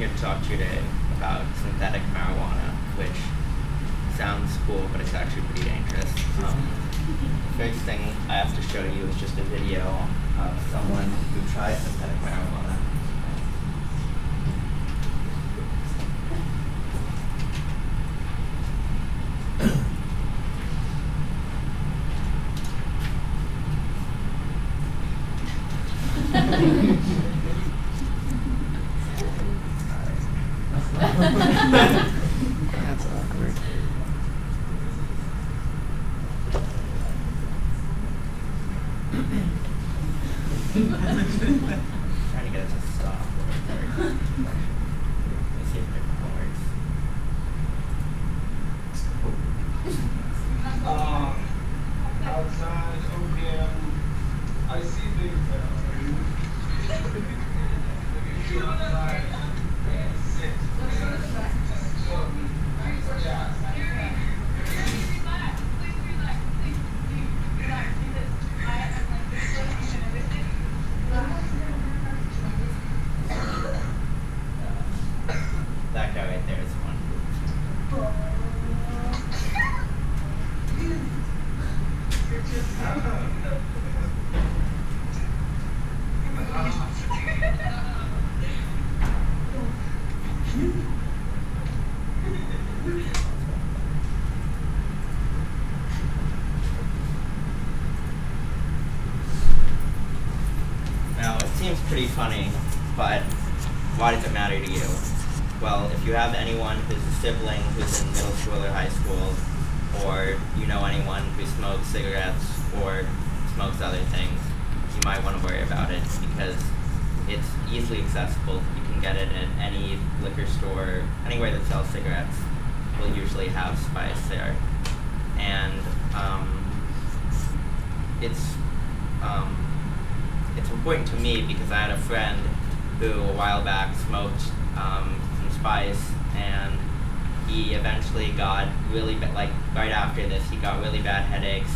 here to talk to you today about synthetic marijuana, which sounds cool, but it's actually pretty dangerous. The first thing I have to show you is just a video of someone who tried synthetic marijuana. That's awkward. Trying to get it to stop. Let's see if it works. Outside, opium. I see things that outside. Sit. That guy right there is one. Now, it seems pretty funny, but why does it matter to you? Well, if you have anyone who's a sibling who's in middle school or high school, or you know anyone who smokes cigarettes or smokes other things, you might want to worry about it because it's easily accessible. You can get it at any liquor store, anywhere that sells cigarettes will usually have spice there. And it's important to me because I had a friend who a while back smoked some spice, and he eventually got really right after this he got really bad headaches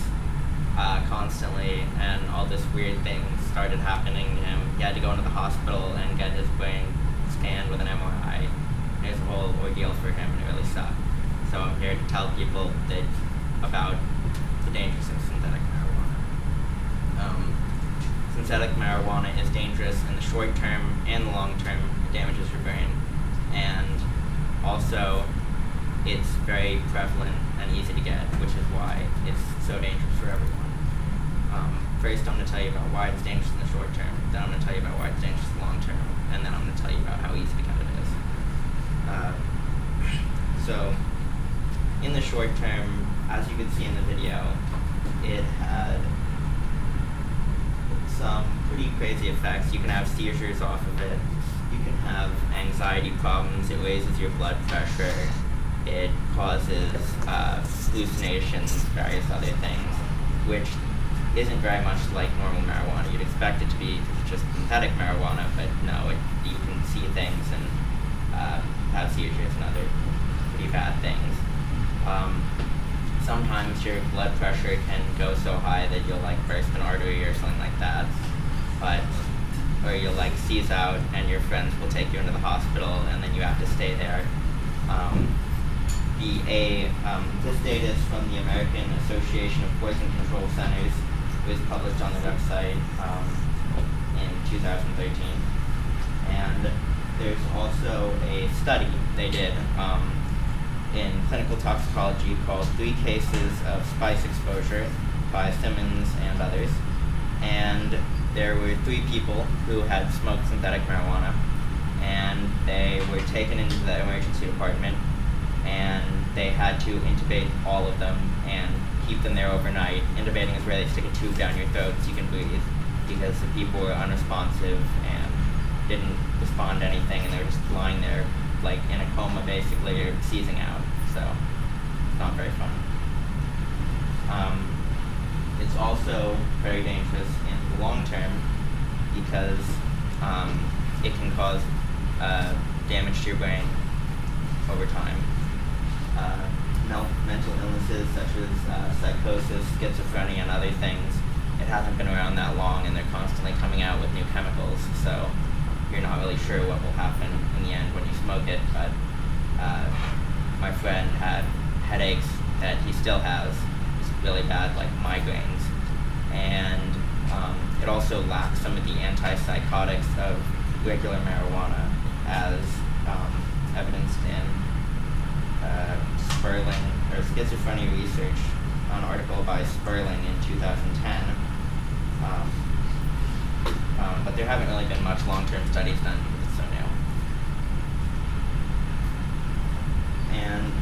constantly, and all this weird things started happening to him. He had to go into the hospital and get his brain scanned with an MRI. It was a whole ordeal for him, and it really sucked. So I'm here to tell people about the dangers of synthetic marijuana. Synthetic marijuana is dangerous in the short term and the long term. It damages your brain, and also it's very prevalent and easy to get, which is why it's so dangerous for everyone. First, I'm going to tell you about why it's dangerous in the short term. Then I'm going to tell you about why it's dangerous in the long term, and then I'm going to tell you about how easy to get it is. So, in the short term, as you can see in the video, it had some pretty crazy effects. You can have seizures off of it. You can have anxiety problems. It raises your blood pressure. It causes hallucinations, various other things, which isn't very much like normal marijuana. You'd expect it to be just synthetic marijuana, but no, you can see things and have seizures and other pretty bad things. Sometimes your blood pressure can go so high that you'll burst an artery or something like that, or you'll seize out and your friends will take you into the hospital and then you have to stay there. This data is from the American Association of Poison Control Centers. It was published on the website in 2013. And there's also a study they did in clinical toxicology called 3 Cases of Spice Exposure by Simmons and others. And there were 3 people who had smoked synthetic marijuana, and they were taken into the emergency department, and they had to intubate all of them and keep them there overnight. Intubating is where they stick a tube down your throat so you can breathe, because the people were unresponsive and didn't respond to anything, and they were just lying there in a coma basically, or seizing out. So it's not very fun. It's also very dangerous in the long term because it can cause damage to your brain over time. Mental illnesses such as psychosis, schizophrenia, and other things, it hasn't been around that long, and they're constantly coming out with new chemicals. So you're not really sure what will happen in the end when you smoke it. But my friend had headaches that he still has, just really bad, like migraines, and it also lacks some of the antipsychotics of regular marijuana, as evidenced in Sperling, or schizophrenia research, an article by Sperling in 2010. But there haven't really been much long-term studies done because it's so new. And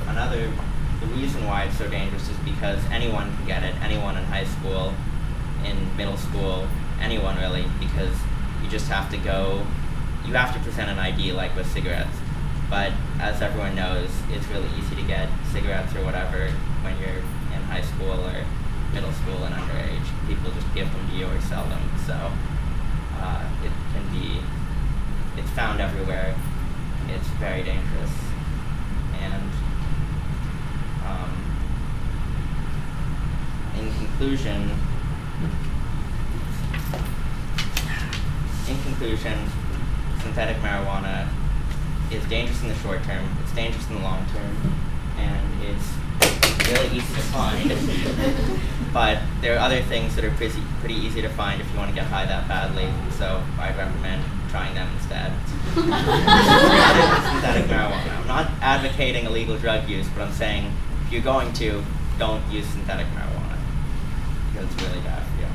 the reason why it's so dangerous is because anyone can get it, anyone in high school, in middle school, anyone really, because you just have to you have to present an ID like with cigarettes. But as everyone knows, it's really easy to get cigarettes or whatever when you're in high school or middle school and underage. People just give them to you or sell them. So it's found everywhere. It's very dangerous. And in conclusion, synthetic marijuana is dangerous in the short term, it's dangerous in the long term, and it's really easy to find. But there are other things that are pretty easy to find if you want to get high that badly, so I'd recommend trying them instead. Other than synthetic marijuana. I'm not advocating illegal drug use, but I'm saying if you're going to, don't use synthetic marijuana, because it's really bad for you.